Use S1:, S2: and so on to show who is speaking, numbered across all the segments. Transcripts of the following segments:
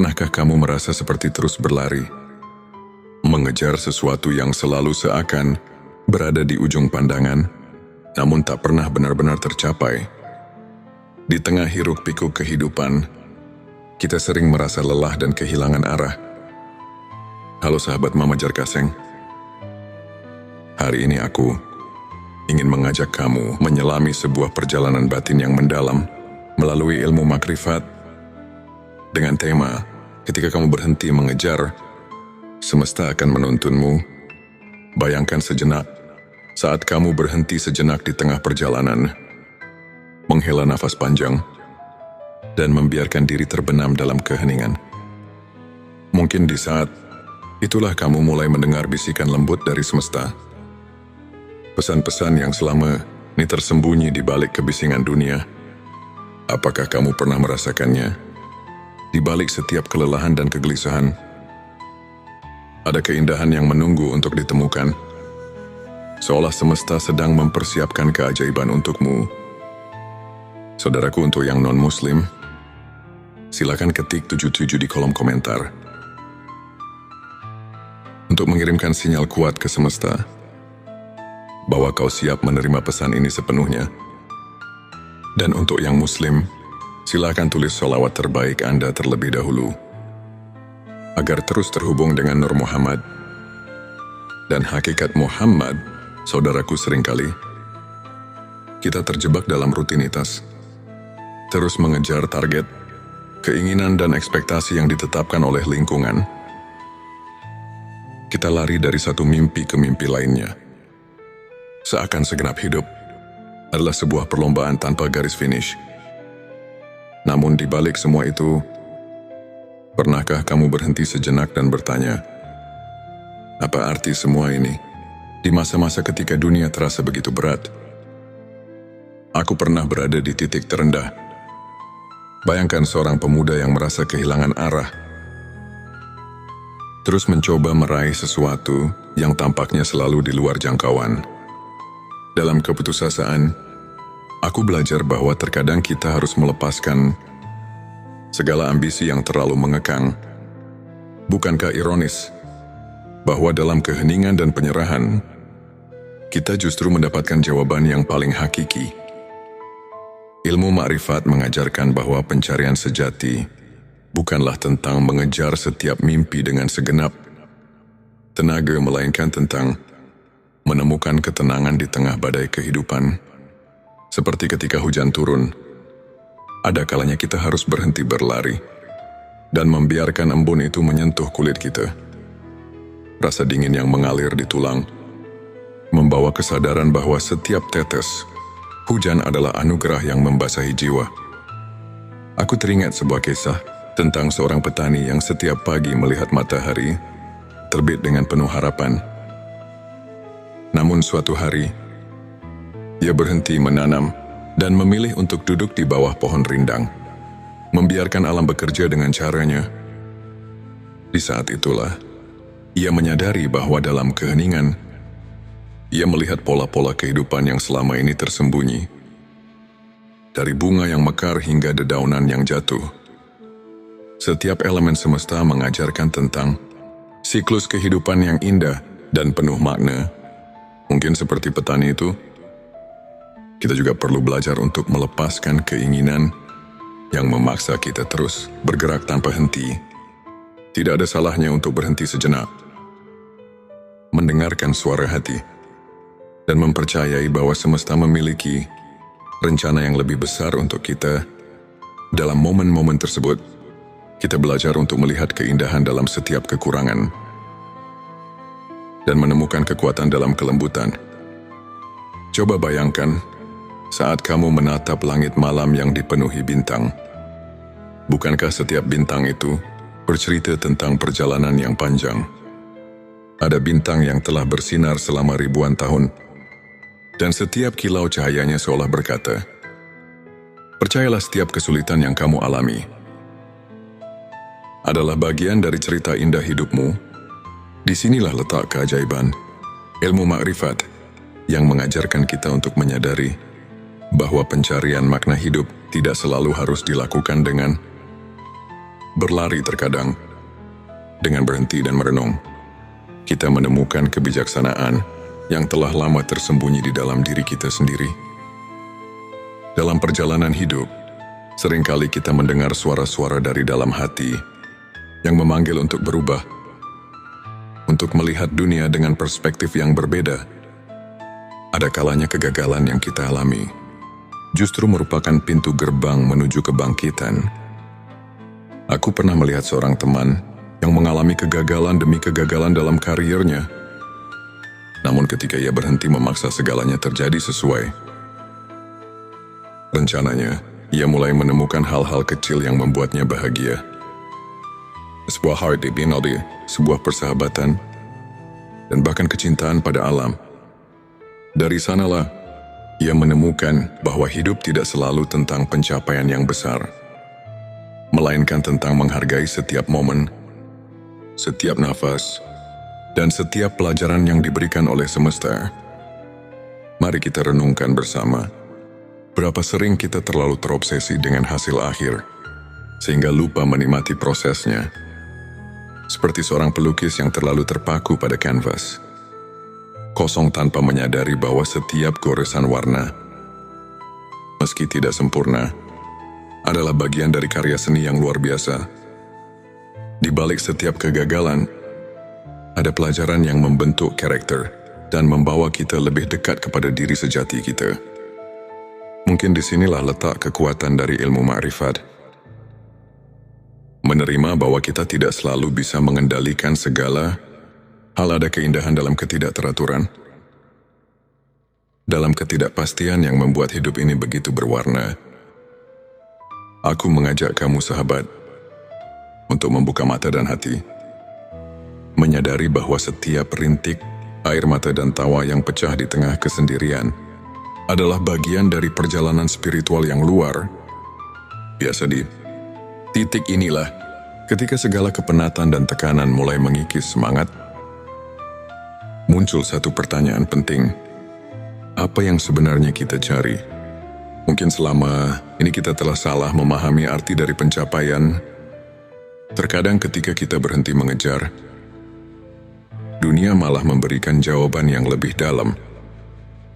S1: Pernahkah kamu merasa seperti terus berlari, mengejar sesuatu yang selalu seakan berada di ujung pandangan, namun tak pernah benar-benar tercapai? Di tengah hiruk-pikuk kehidupan, kita sering merasa lelah dan kehilangan arah. Halo sahabat Mama Jar Kaseng. Hari ini aku ingin mengajak kamu menyelami sebuah perjalanan batin yang mendalam melalui ilmu makrifat dengan tema, ketika kamu berhenti mengejar, semesta akan menuntunmu. Bayangkan sejenak, saat kamu berhenti sejenak di tengah perjalanan, menghela nafas panjang, dan membiarkan diri terbenam dalam keheningan. Mungkin di saat itulah kamu mulai mendengar bisikan lembut dari semesta. Pesan-pesan yang selama ini tersembunyi di balik kebisingan dunia. Apakah kamu pernah merasakannya? Di balik setiap kelelahan dan kegelisahan, ada keindahan yang menunggu untuk ditemukan. Seolah semesta sedang mempersiapkan keajaiban untukmu. Saudaraku, untuk yang non-muslim, silakan ketik 77 di kolom komentar untuk mengirimkan sinyal kuat ke semesta bahwa kau siap menerima pesan ini sepenuhnya. Dan untuk yang muslim, silakan tulis sholawat terbaik Anda terlebih dahulu, agar terus terhubung dengan Nur Muhammad dan hakikat Muhammad. Saudaraku, seringkali kita terjebak dalam rutinitas, terus mengejar target, keinginan dan ekspektasi yang ditetapkan oleh lingkungan. Kita lari dari satu mimpi ke mimpi lainnya, seakan segenap hidup adalah sebuah perlombaan tanpa garis finish. Namun di balik semua itu, pernahkah kamu berhenti sejenak dan bertanya, apa arti semua ini? Di masa-masa ketika dunia terasa begitu berat, aku pernah berada di titik terendah. Bayangkan seorang pemuda yang merasa kehilangan arah, terus mencoba meraih sesuatu yang tampaknya selalu di luar jangkauan. Dalam keputusasaan, aku belajar bahwa terkadang kita harus melepaskan segala ambisi yang terlalu mengekang. Bukankah ironis bahwa dalam keheningan dan penyerahan, kita justru mendapatkan jawaban yang paling hakiki? Ilmu makrifat mengajarkan bahwa pencarian sejati bukanlah tentang mengejar setiap mimpi dengan segenap tenaga, melainkan tentang menemukan ketenangan di tengah badai kehidupan. Seperti ketika hujan turun, ada kalanya kita harus berhenti berlari dan membiarkan embun itu menyentuh kulit kita. Rasa dingin yang mengalir di tulang membawa kesadaran bahwa setiap tetes hujan adalah anugerah yang membasahi jiwa. Aku teringat sebuah kisah tentang seorang petani yang setiap pagi melihat matahari terbit dengan penuh harapan. Namun suatu hari, ia berhenti menanam dan memilih untuk duduk di bawah pohon rindang, membiarkan alam bekerja dengan caranya. Di saat itulah, ia menyadari bahwa dalam keheningan, ia melihat pola-pola kehidupan yang selama ini tersembunyi. Dari bunga yang mekar hingga dedaunan yang jatuh, setiap elemen semesta mengajarkan tentang siklus kehidupan yang indah dan penuh makna. Mungkin seperti petani itu, kita juga perlu belajar untuk melepaskan keinginan yang memaksa kita terus bergerak tanpa henti. Tidak ada salahnya untuk berhenti sejenak, mendengarkan suara hati, dan mempercayai bahwa semesta memiliki rencana yang lebih besar untuk kita. Dalam momen-momen tersebut, kita belajar untuk melihat keindahan dalam setiap kekurangan dan menemukan kekuatan dalam kelembutan. Coba bayangkan saat kamu menatap langit malam yang dipenuhi bintang. Bukankah setiap bintang itu bercerita tentang perjalanan yang panjang? Ada bintang yang telah bersinar selama ribuan tahun, dan setiap kilau cahayanya seolah berkata, percayalah, setiap kesulitan yang kamu alami adalah bagian dari cerita indah hidupmu. Disinilah letak keajaiban, ilmu makrifat yang mengajarkan kita untuk menyadari bahwa pencarian makna hidup tidak selalu harus dilakukan dengan berlari terkadang. Dengan berhenti dan merenung, kita menemukan kebijaksanaan yang telah lama tersembunyi di dalam diri kita sendiri. Dalam perjalanan hidup, seringkali kita mendengar suara-suara dari dalam hati yang memanggil untuk berubah, untuk melihat dunia dengan perspektif yang berbeda. Ada kalanya kegagalan yang kita alami justru merupakan pintu gerbang menuju kebangkitan. Aku pernah melihat seorang teman yang mengalami kegagalan demi kegagalan dalam karirnya. Namun ketika ia berhenti memaksa segalanya terjadi sesuai rencananya, ia mulai menemukan hal-hal kecil yang membuatnya bahagia. Sebuah heart di sebuah persahabatan, dan bahkan kecintaan pada alam. Dari sanalah, ia menemukan bahwa hidup tidak selalu tentang pencapaian yang besar, melainkan tentang menghargai setiap momen, setiap nafas, dan setiap pelajaran yang diberikan oleh semesta. Mari kita renungkan bersama, berapa sering kita terlalu terobsesi dengan hasil akhir, sehingga lupa menikmati prosesnya. Seperti seorang pelukis yang terlalu terpaku pada kanvas, kosong tanpa menyadari bahwa setiap goresan warna, meski tidak sempurna, adalah bagian dari karya seni yang luar biasa. Di balik setiap kegagalan, ada pelajaran yang membentuk karakter dan membawa kita lebih dekat kepada diri sejati kita. Mungkin disinilah letak kekuatan dari ilmu ma'rifat. Menerima bahwa kita tidak selalu bisa mengendalikan segala hal, ada keindahan dalam ketidakteraturan, dalam ketidakpastian yang membuat hidup ini begitu berwarna. Aku mengajak kamu sahabat untuk membuka mata dan hati, menyadari bahwa setiap rintik air mata dan tawa yang pecah di tengah kesendirian adalah bagian dari perjalanan spiritual yang luar biasa. Di titik inilah, ketika segala kepenatan dan tekanan mulai mengikis semangat, muncul satu pertanyaan penting. Apa yang sebenarnya kita cari? Mungkin selama ini kita telah salah memahami arti dari pencapaian. Terkadang ketika kita berhenti mengejar, dunia malah memberikan jawaban yang lebih dalam.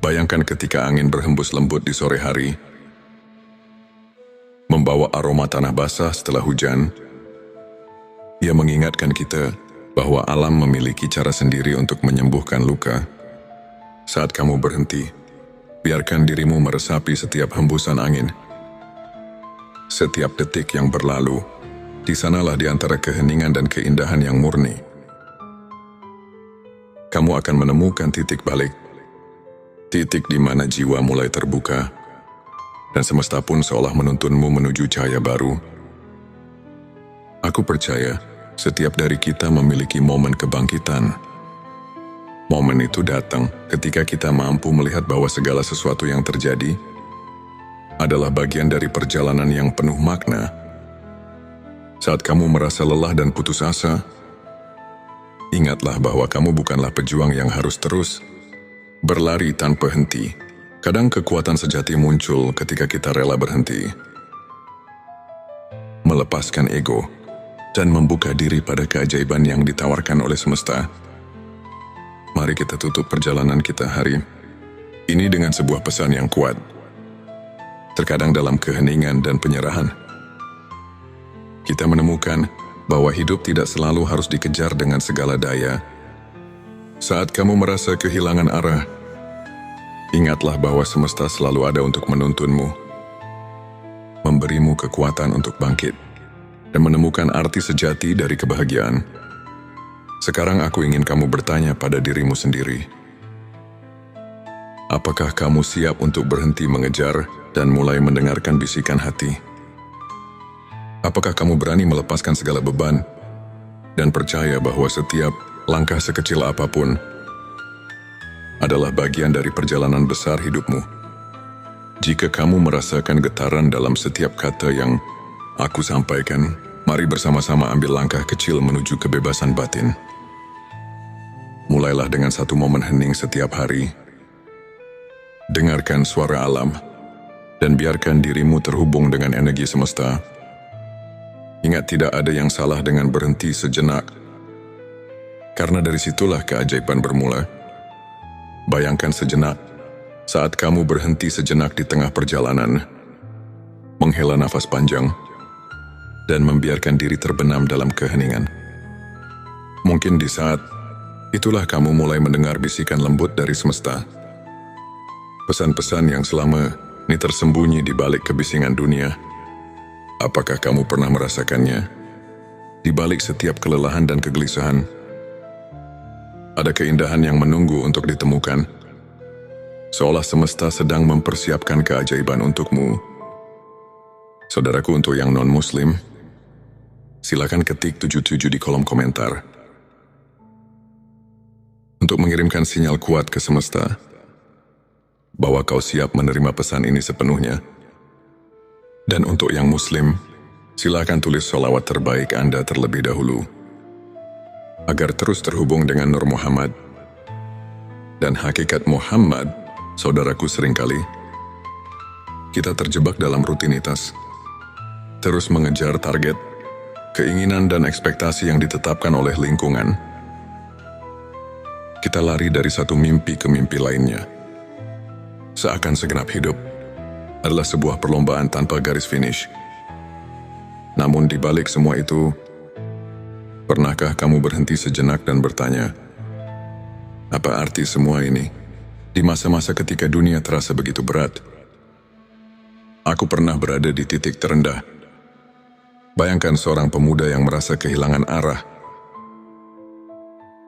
S1: Bayangkan ketika angin berhembus lembut di sore hari, membawa aroma tanah basah setelah hujan. Ia mengingatkan kita bahwa alam memiliki cara sendiri untuk menyembuhkan luka. Saat kamu berhenti, biarkan dirimu meresapi setiap hembusan angin. Setiap detik yang berlalu, di sanalah di antara keheningan dan keindahan yang murni, kamu akan menemukan titik balik. Titik di mana jiwa mulai terbuka, dan semesta pun seolah menuntunmu menuju cahaya baru. Aku percaya, setiap dari kita memiliki momen kebangkitan. Momen itu datang ketika kita mampu melihat bahwa segala sesuatu yang terjadi adalah bagian dari perjalanan yang penuh makna. Saat kamu merasa lelah dan putus asa, ingatlah bahwa kamu bukanlah pejuang yang harus terus berlari tanpa henti. Kadang kekuatan sejati muncul ketika kita rela berhenti, melepaskan ego, dan membuka diri pada keajaiban yang ditawarkan oleh semesta. Mari kita tutup perjalanan kita hari ini dengan sebuah pesan yang kuat. Terkadang dalam keheningan dan penyerahan, kita menemukan bahwa hidup tidak selalu harus dikejar dengan segala daya. Saat kamu merasa kehilangan arah, ingatlah bahwa semesta selalu ada untuk menuntunmu, memberimu kekuatan untuk bangkit, dan menemukan arti sejati dari kebahagiaan. Sekarang aku ingin kamu bertanya pada dirimu sendiri. Apakah kamu siap untuk berhenti mengejar dan mulai mendengarkan bisikan hati? Apakah kamu berani melepaskan segala beban dan percaya bahwa setiap langkah sekecil apapun adalah bagian dari perjalanan besar hidupmu? Jika kamu merasakan getaran dalam setiap kata yang aku sampaikan, mari bersama-sama ambil langkah kecil menuju kebebasan batin. Mulailah dengan satu momen hening setiap hari. Dengarkan suara alam, dan biarkan dirimu terhubung dengan energi semesta. Ingat, tidak ada yang salah dengan berhenti sejenak. Karena dari situlah keajaiban bermula. Bayangkan sejenak, saat kamu berhenti sejenak di tengah perjalanan, menghela nafas panjang, dan membiarkan diri terbenam dalam keheningan. Mungkin di saat itulah kamu mulai mendengar bisikan lembut dari semesta. Pesan-pesan yang selama ini tersembunyi di balik kebisingan dunia. Apakah kamu pernah merasakannya? Di balik setiap kelelahan dan kegelisahan, ada keindahan yang menunggu untuk ditemukan. Seolah semesta sedang mempersiapkan keajaiban untukmu. Saudaraku, untuk yang non-muslim, silakan ketik 77 di kolom komentar untuk mengirimkan sinyal kuat ke semesta bahwa kau siap menerima pesan ini sepenuhnya. Dan untuk yang muslim, silakan tulis sholawat terbaik Anda terlebih dahulu agar terus terhubung dengan Nur Muhammad dan hakikat Muhammad. Saudaraku, seringkali kita terjebak dalam rutinitas, terus mengejar target, keinginan dan ekspektasi yang ditetapkan oleh lingkungan. Kita lari dari satu mimpi ke mimpi lainnya. Seakan segenap hidup adalah sebuah perlombaan tanpa garis finish. Namun di balik semua itu, pernahkah kamu berhenti sejenak dan bertanya, apa arti semua ini? Di masa-masa ketika dunia terasa begitu berat, aku pernah berada di titik terendah. Bayangkan seorang pemuda yang merasa kehilangan arah,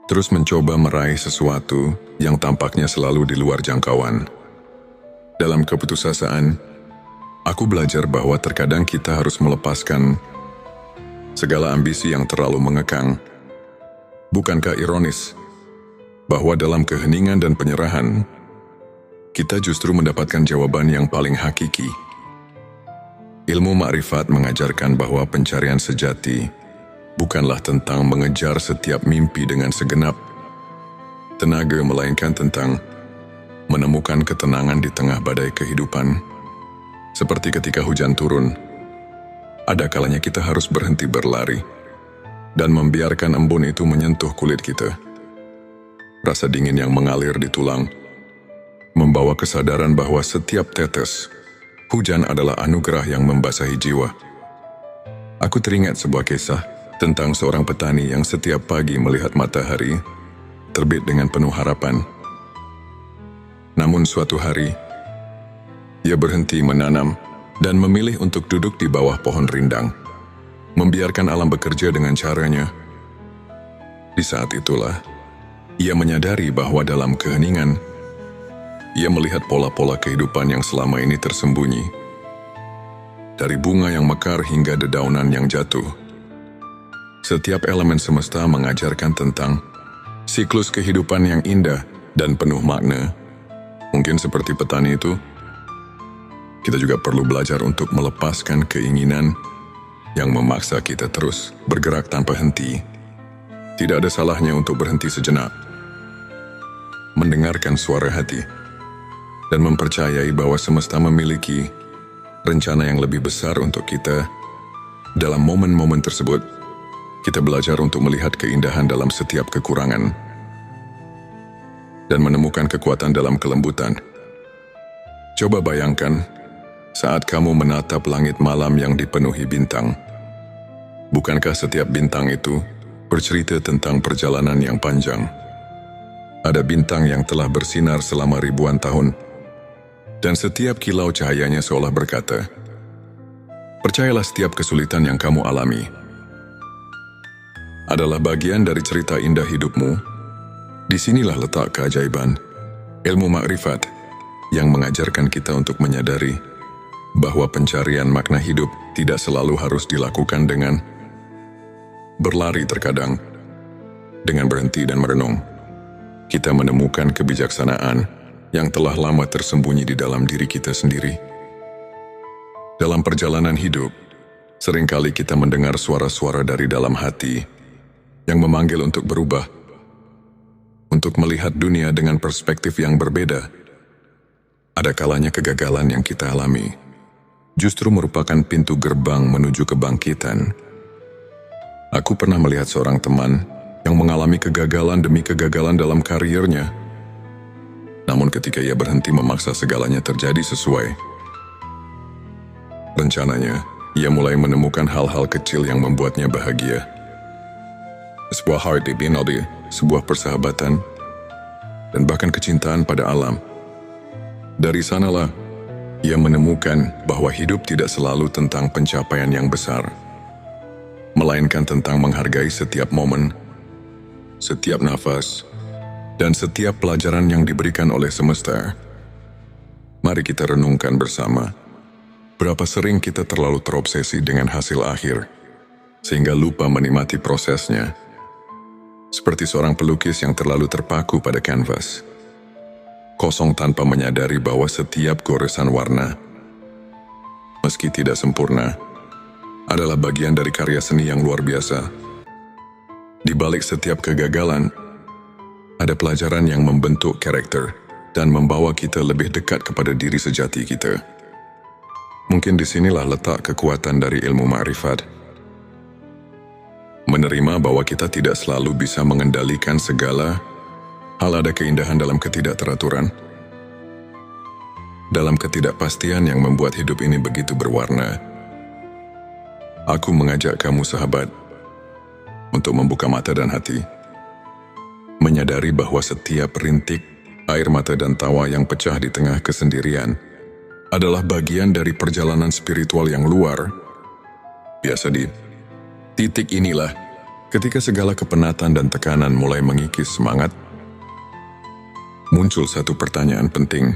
S1: terus mencoba meraih sesuatu yang tampaknya selalu di luar jangkauan. Dalam keputusasaan, aku belajar bahwa terkadang kita harus melepaskan segala ambisi yang terlalu mengekang. Bukankah ironis bahwa dalam keheningan dan penyerahan, kita justru mendapatkan jawaban yang paling hakiki? Ilmu makrifat mengajarkan bahwa pencarian sejati bukanlah tentang mengejar setiap mimpi dengan segenap tenaga, melainkan tentang menemukan ketenangan di tengah badai kehidupan. Seperti ketika hujan turun, ada kalanya kita harus berhenti berlari dan membiarkan embun itu menyentuh kulit kita. Rasa dingin yang mengalir di tulang membawa kesadaran bahwa setiap tetes hujan adalah anugerah yang membasahi jiwa. Aku teringat sebuah kisah tentang seorang petani yang setiap pagi melihat matahari terbit dengan penuh harapan. Namun suatu hari, ia berhenti menanam dan memilih untuk duduk di bawah pohon rindang, membiarkan alam bekerja dengan caranya. Di saat itulah, ia menyadari bahwa dalam keheningan, ia melihat pola-pola kehidupan yang selama ini tersembunyi. Dari bunga yang mekar hingga dedaunan yang jatuh, setiap elemen semesta mengajarkan tentang siklus kehidupan yang indah dan penuh makna. Mungkin seperti petani itu, kita juga perlu belajar untuk melepaskan keinginan yang memaksa kita terus bergerak tanpa henti. Tidak ada salahnya untuk berhenti sejenak, mendengarkan suara hati, dan mempercayai bahwa semesta memiliki rencana yang lebih besar untuk kita. Dalam momen-momen tersebut, kita belajar untuk melihat keindahan dalam setiap kekurangan dan menemukan kekuatan dalam kelembutan. Coba bayangkan saat kamu menatap langit malam yang dipenuhi bintang. Bukankah setiap bintang itu bercerita tentang perjalanan yang panjang? Ada bintang yang telah bersinar selama ribuan tahun, dan setiap kilau cahayanya seolah berkata, percayalah, setiap kesulitan yang kamu alami adalah bagian dari cerita indah hidupmu. Disinilah letak keajaiban, ilmu makrifat yang mengajarkan kita untuk menyadari bahwa pencarian makna hidup tidak selalu harus dilakukan dengan berlari. Terkadang, dengan berhenti dan merenung, kita menemukan kebijaksanaan yang telah lama tersembunyi di dalam diri kita sendiri. Dalam perjalanan hidup, seringkali kita mendengar suara-suara dari dalam hati yang memanggil untuk berubah, untuk melihat dunia dengan perspektif yang berbeda. Ada kalanya kegagalan yang kita alami justru merupakan pintu gerbang menuju kebangkitan Aku pernah melihat seorang teman yang mengalami kegagalan demi kegagalan dalam karirnya. Namun ketika ia berhenti memaksa segalanya terjadi sesuai rencananya, ia mulai menemukan hal-hal kecil yang membuatnya bahagia. Sebuah heart melody, sebuah persahabatan, dan bahkan kecintaan pada alam. Dari sanalah, ia menemukan bahwa hidup tidak selalu tentang pencapaian yang besar, melainkan tentang menghargai setiap momen, setiap nafas, dan setiap pelajaran yang diberikan oleh semesta. Mari kita renungkan bersama, berapa sering kita terlalu terobsesi dengan hasil akhir, sehingga lupa menikmati prosesnya. Seperti seorang pelukis yang terlalu terpaku pada kanvas, kosong tanpa menyadari bahwa setiap goresan warna, meski tidak sempurna, adalah bagian dari karya seni yang luar biasa. Di balik setiap kegagalan, ada pelajaran yang membentuk karakter dan membawa kita lebih dekat kepada diri sejati kita. Mungkin disinilah letak kekuatan dari ilmu ma'rifat. Menerima bahwa kita tidak selalu bisa mengendalikan segala hal, ada keindahan dalam ketidakteraturan, dalam ketidakpastian yang membuat hidup ini begitu berwarna. Aku mengajak kamu sahabat untuk membuka mata dan hati, menyadari bahwa setiap rintik air mata dan tawa yang pecah di tengah kesendirian adalah bagian dari perjalanan spiritual yang luar biasa. Di titik inilah, ketika segala kepenatan dan tekanan mulai mengikis semangat, muncul satu pertanyaan penting.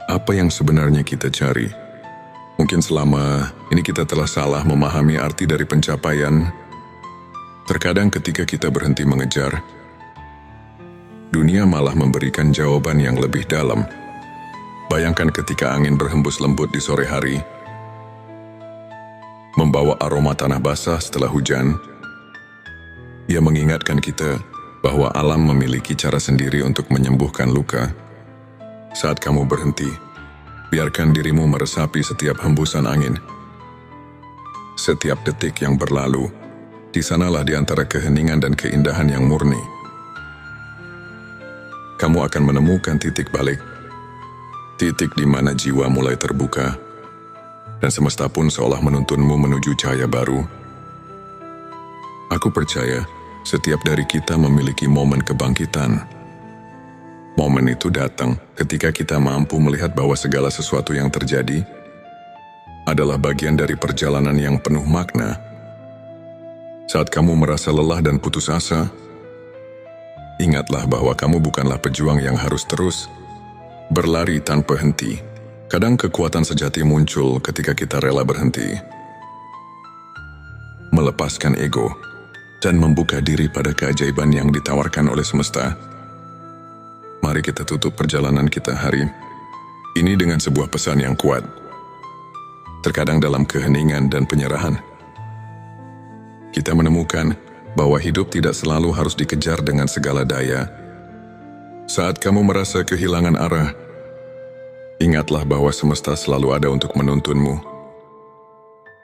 S1: Apa yang sebenarnya kita cari? Mungkin selama ini kita telah salah memahami arti dari pencapaian. Terkadang ketika kita berhenti mengejar, dunia malah memberikan jawaban yang lebih dalam. Bayangkan ketika angin berhembus lembut di sore hari, membawa aroma tanah basah setelah hujan. Ia mengingatkan kita bahwa alam memiliki cara sendiri untuk menyembuhkan luka. Saat kamu berhenti, biarkan dirimu meresapi setiap hembusan angin. Setiap detik yang berlalu, di sanalah di antara keheningan dan keindahan yang murni, kamu akan menemukan titik balik. Titik di mana jiwa mulai terbuka, dan semesta pun seolah menuntunmu menuju cahaya baru. Aku percaya, setiap dari kita memiliki momen kebangkitan. Momen itu datang ketika kita mampu melihat bahwa segala sesuatu yang terjadi adalah bagian dari perjalanan yang penuh makna. Saat kamu merasa lelah dan putus asa, ingatlah bahwa kamu bukanlah pejuang yang harus terus berlari tanpa henti. Kadang kekuatan sejati muncul ketika kita rela berhenti, melepaskan ego, dan membuka diri pada keajaiban yang ditawarkan oleh semesta. Mari kita tutup perjalanan kita hari ini dengan sebuah pesan yang kuat. Terkadang dalam keheningan dan penyerahan, kita menemukan bahwa hidup tidak selalu harus dikejar dengan segala daya. Saat kamu merasa kehilangan arah, ingatlah bahwa semesta selalu ada untuk menuntunmu,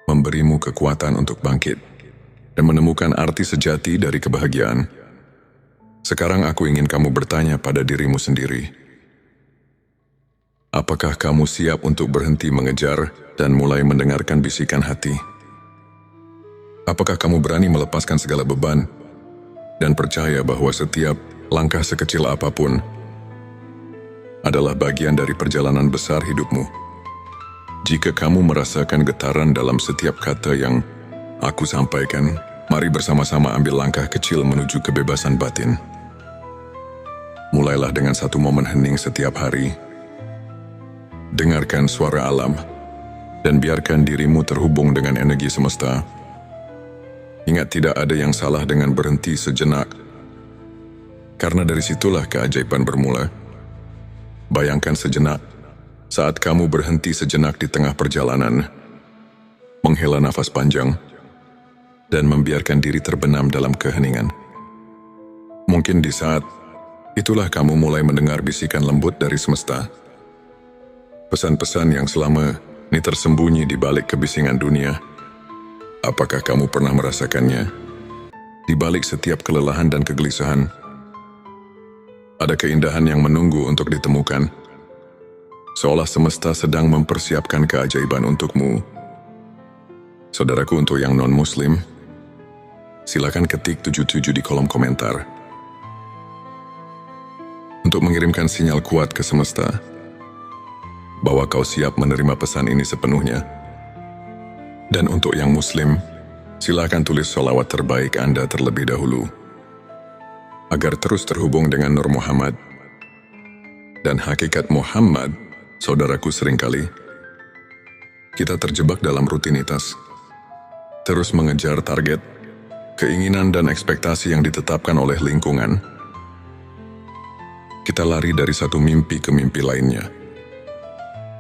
S1: memberimu kekuatan untuk bangkit, dan menemukan arti sejati dari kebahagiaan. Sekarang aku ingin kamu bertanya pada dirimu sendiri. Apakah kamu siap untuk berhenti mengejar dan mulai mendengarkan bisikan hati? Apakah kamu berani melepaskan segala beban dan percaya bahwa setiap langkah sekecil apapun adalah bagian dari perjalanan besar hidupmu? Jika kamu merasakan getaran dalam setiap kata yang aku sampaikan, mari bersama-sama ambil langkah kecil menuju kebebasan batin. Mulailah dengan satu momen hening setiap hari. Dengarkan suara alam, dan biarkan dirimu terhubung dengan energi semesta. Ingat, tidak ada yang salah dengan berhenti sejenak, karena dari situlah keajaiban bermula. Bayangkan sejenak, saat kamu berhenti sejenak di tengah perjalanan, menghela nafas panjang, dan membiarkan diri terbenam dalam keheningan. Mungkin di saat itulah kamu mulai mendengar bisikan lembut dari semesta. Pesan-pesan yang selama ini tersembunyi di balik kebisingan dunia. Apakah kamu pernah merasakannya? Di balik setiap kelelahan dan kegelisahan, ada keindahan yang menunggu untuk ditemukan. Seolah semesta sedang mempersiapkan keajaiban untukmu. Saudaraku, untuk yang non-muslim, silakan ketik 77 di kolom komentar untuk mengirimkan sinyal kuat ke semesta bahwa kau siap menerima pesan ini sepenuhnya. Dan untuk yang muslim, silakan tulis sholawat terbaik Anda terlebih dahulu agar terus terhubung dengan Nur Muhammad dan hakikat Muhammad. Saudaraku, seringkali kita terjebak dalam rutinitas, terus mengejar target, keinginan dan ekspektasi yang ditetapkan oleh lingkungan. Kita lari dari satu mimpi ke mimpi lainnya.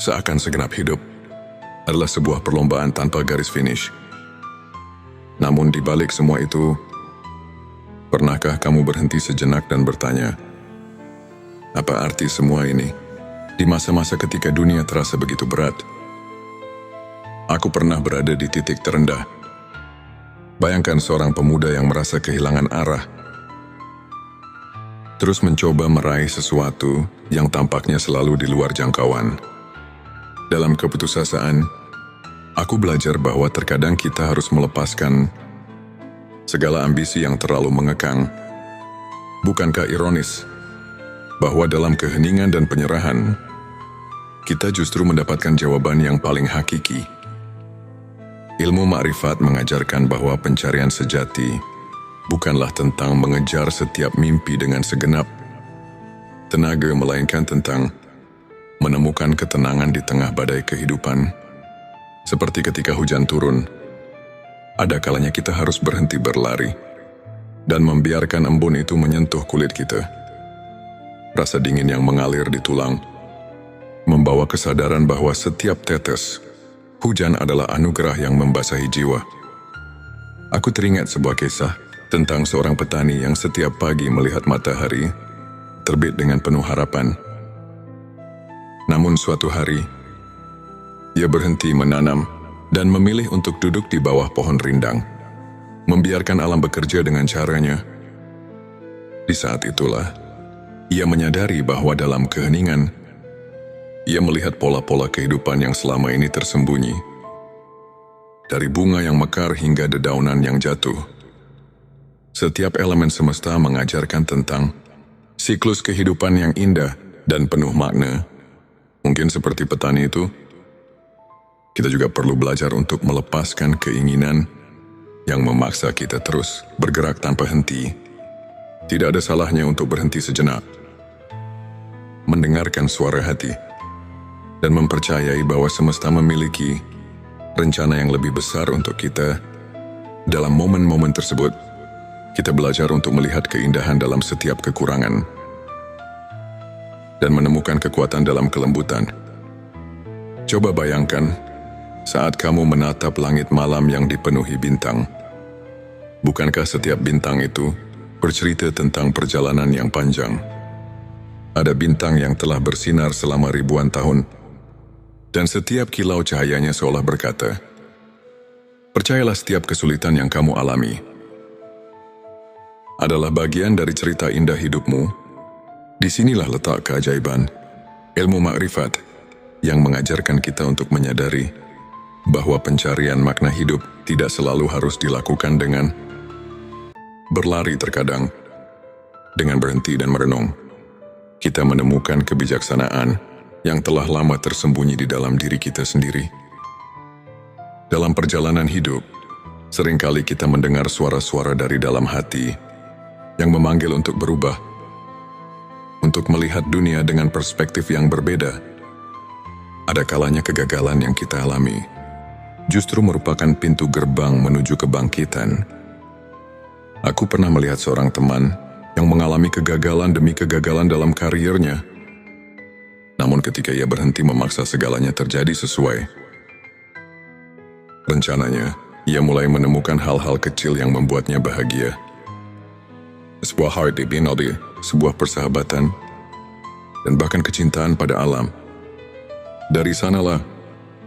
S1: Seakan segenap hidup adalah sebuah perlombaan tanpa garis finish. Namun di balik semua itu, pernahkah kamu berhenti sejenak dan bertanya, apa arti semua ini? Di masa-masa ketika dunia terasa begitu berat, aku pernah berada di titik terendah. Bayangkan seorang pemuda yang merasa kehilangan arah, terus mencoba meraih sesuatu yang tampaknya selalu di luar jangkauan. Dalam keputusasaan, aku belajar bahwa terkadang kita harus melepaskan segala ambisi yang terlalu mengekang. Bukankah ironis bahwa dalam keheningan dan penyerahan, kita justru mendapatkan jawaban yang paling hakiki? Ilmu makrifat mengajarkan bahwa pencarian sejati bukanlah tentang mengejar setiap mimpi dengan segenap tenaga, melainkan tentang menemukan ketenangan di tengah badai kehidupan. Seperti ketika hujan turun, ada kalanya kita harus berhenti berlari dan membiarkan embun itu menyentuh kulit kita. Rasa dingin yang mengalir di tulang membawa kesadaran bahwa setiap tetes hujan adalah anugerah yang membasahi jiwa. Aku teringat sebuah kisah tentang seorang petani yang setiap pagi melihat matahari terbit dengan penuh harapan. Namun suatu hari, ia berhenti menanam dan memilih untuk duduk di bawah pohon rindang, membiarkan alam bekerja dengan caranya. Di saat itulah, ia menyadari bahwa dalam keheningan, ia melihat pola-pola kehidupan yang selama ini tersembunyi. Dari bunga yang mekar hingga dedaunan yang jatuh, setiap elemen semesta mengajarkan tentang siklus kehidupan yang indah dan penuh makna. Mungkin seperti petani itu, kita juga perlu belajar untuk melepaskan keinginan yang memaksa kita terus bergerak tanpa henti. Tidak ada salahnya untuk berhenti sejenak, mendengarkan suara hati, dan mempercayai bahwa semesta memiliki rencana yang lebih besar untuk kita. Dalam momen-momen tersebut, kita belajar untuk melihat keindahan dalam setiap kekurangan dan menemukan kekuatan dalam kelembutan. Coba bayangkan saat kamu menatap langit malam yang dipenuhi bintang. Bukankah setiap bintang itu bercerita tentang perjalanan yang panjang? Ada bintang yang telah bersinar selama ribuan tahun, dan setiap kilau cahayanya seolah berkata, percayalah, setiap kesulitan yang kamu alami adalah bagian dari cerita indah hidupmu. Disinilah letak keajaiban, ilmu makrifat yang mengajarkan kita untuk menyadari bahwa pencarian makna hidup tidak selalu harus dilakukan dengan berlari. Terkadang, dengan berhenti dan merenung, kita menemukan kebijaksanaan yang telah lama tersembunyi di dalam diri kita sendiri. Dalam perjalanan hidup, seringkali kita mendengar suara-suara dari dalam hati yang memanggil untuk berubah, untuk melihat dunia dengan perspektif yang berbeda. Ada kalanya kegagalan yang kita alami justru merupakan pintu gerbang menuju kebangkitan. Aku pernah melihat seorang teman yang mengalami kegagalan demi kegagalan dalam karirnya. Namun ketika ia berhenti memaksa segalanya terjadi sesuai rencananya, ia mulai menemukan hal-hal kecil yang membuatnya bahagia. Sebuah heart di sebuah persahabatan, dan bahkan kecintaan pada alam. Dari sanalah,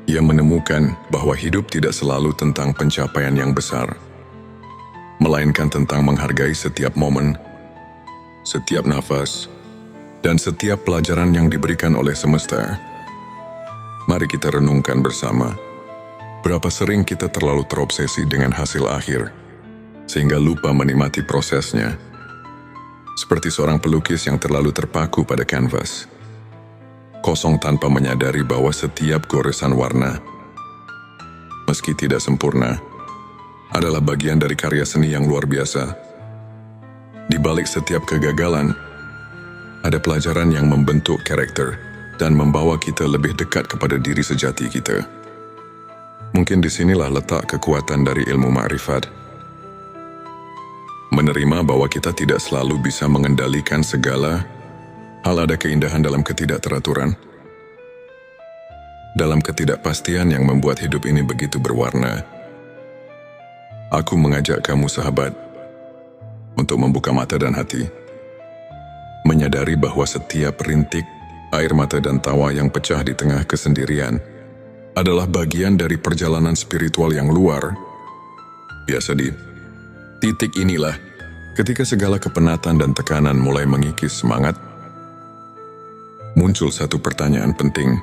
S1: ia menemukan bahwa hidup tidak selalu tentang pencapaian yang besar. melainkan tentang menghargai setiap momen, setiap nafas, dan setiap pelajaran yang diberikan oleh semesta. Mari kita renungkan bersama, berapa sering kita terlalu terobsesi dengan hasil akhir, sehingga lupa menikmati prosesnya. Seperti seorang pelukis yang terlalu terpaku pada kanvas, kosong tanpa menyadari bahwa setiap goresan warna, meski tidak sempurna, adalah bagian dari karya seni yang luar biasa. Di balik setiap kegagalan, ada pelajaran yang membentuk karakter dan membawa kita lebih dekat kepada diri sejati kita. Mungkin disinilah letak kekuatan dari ilmu ma'rifat. Menerima bahwa kita tidak selalu bisa mengendalikan segala hal, ada keindahan dalam ketidakteraturan, dalam ketidakpastian yang membuat hidup ini begitu berwarna. Aku mengajak kamu sahabat untuk membuka mata dan hati, menyadari bahwa setiap rintik air mata dan tawa yang pecah di tengah kesendirian adalah bagian dari perjalanan spiritual yang luar biasa. Di titik inilah, ketika segala kepenatan dan tekanan mulai mengikis semangat, muncul satu pertanyaan penting.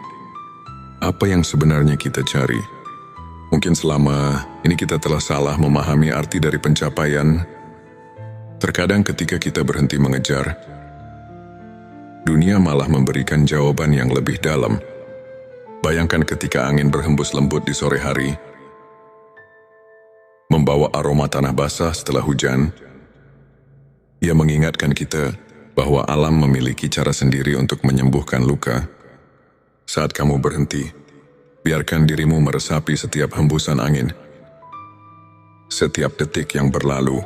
S1: Apa yang sebenarnya kita cari? Mungkin selama ini kita telah salah memahami arti dari pencapaian. Terkadang ketika kita berhenti mengejar, dunia malah memberikan jawaban yang lebih dalam. Bayangkan ketika angin berhembus lembut di sore hari, membawa aroma tanah basah setelah hujan. Ia mengingatkan kita bahwa alam memiliki cara sendiri untuk menyembuhkan luka. Saat kamu berhenti, biarkan dirimu meresapi setiap hembusan angin. Setiap detik yang berlalu,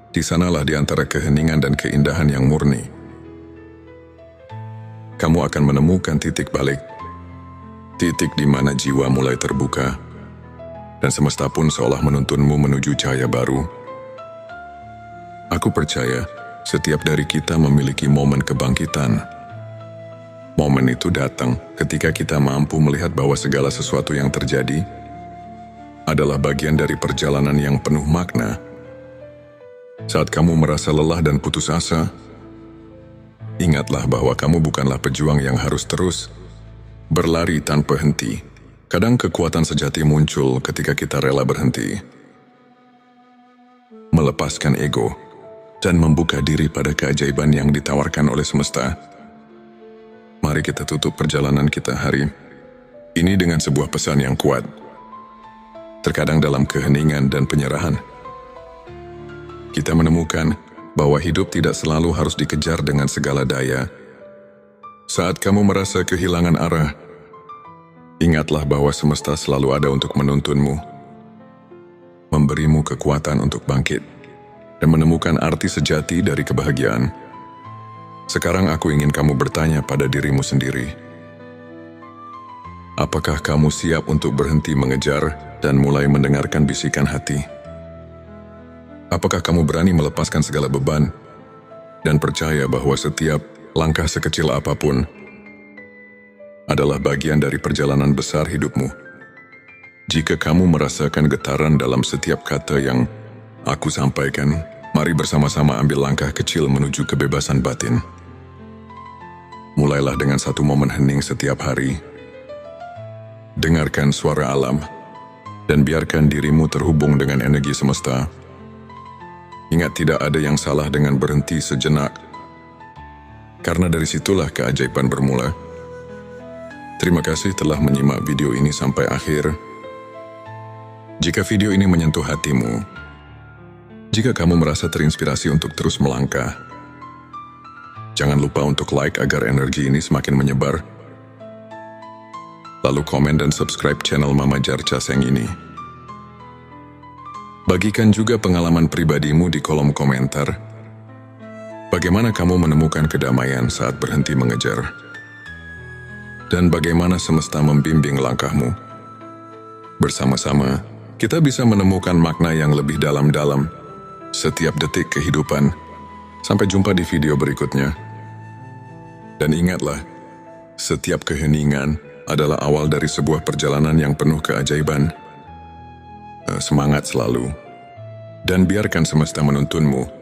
S1: di sanalah di antara keheningan dan keindahan yang murni, kamu akan menemukan titik balik. Titik di mana jiwa mulai terbuka, dan semesta pun seolah menuntunmu menuju cahaya baru. Aku percaya, setiap dari kita memiliki momen kebangkitan. Momen itu datang ketika kita mampu melihat bahwa segala sesuatu yang terjadi adalah bagian dari perjalanan yang penuh makna. Saat kamu merasa lelah dan putus asa, ingatlah bahwa kamu bukanlah pejuang yang harus terus berlari tanpa henti. Kadang kekuatan sejati muncul ketika kita rela berhenti, melepaskan ego, dan membuka diri pada keajaiban yang ditawarkan oleh semesta. Mari kita tutup perjalanan kita hari ini dengan sebuah pesan yang kuat. Terkadang dalam keheningan dan penyerahan, kita menemukan bahwa hidup tidak selalu harus dikejar dengan segala daya. Saat kamu merasa kehilangan arah, ingatlah bahwa semesta selalu ada untuk menuntunmu, memberimu kekuatan untuk bangkit, dan menemukan arti sejati dari kebahagiaan. Sekarang aku ingin kamu bertanya pada dirimu sendiri. Apakah kamu siap untuk berhenti mengejar dan mulai mendengarkan bisikan hati? Apakah kamu berani melepaskan segala beban dan percaya bahwa setiap langkah sekecil apapun adalah bagian dari perjalanan besar hidupmu? Jika kamu merasakan getaran dalam setiap kata yang aku sampaikan, mari bersama-sama ambil langkah kecil menuju kebebasan batin. Mulailah dengan satu momen hening setiap hari. Dengarkan suara alam, dan biarkan dirimu terhubung dengan energi semesta. Ingat, tidak ada yang salah dengan berhenti sejenak, karena dari situlah keajaiban bermula. Terima kasih telah menyimak video ini sampai akhir. Jika video ini menyentuh hatimu, jika kamu merasa terinspirasi untuk terus melangkah, jangan lupa untuk like agar energi ini semakin menyebar. Lalu komen dan subscribe channel Mama Jar Caseng ini. Bagikan juga pengalaman pribadimu di kolom komentar. Bagaimana kamu menemukan kedamaian saat berhenti mengejar? Dan bagaimana semesta membimbing langkahmu? Bersama-sama, kita bisa menemukan makna yang lebih dalam-dalam setiap detik kehidupan. Sampai jumpa di video berikutnya. Dan ingatlah, setiap keheningan adalah awal dari sebuah perjalanan yang penuh keajaiban. Semangat selalu. dan biarkan semesta menuntunmu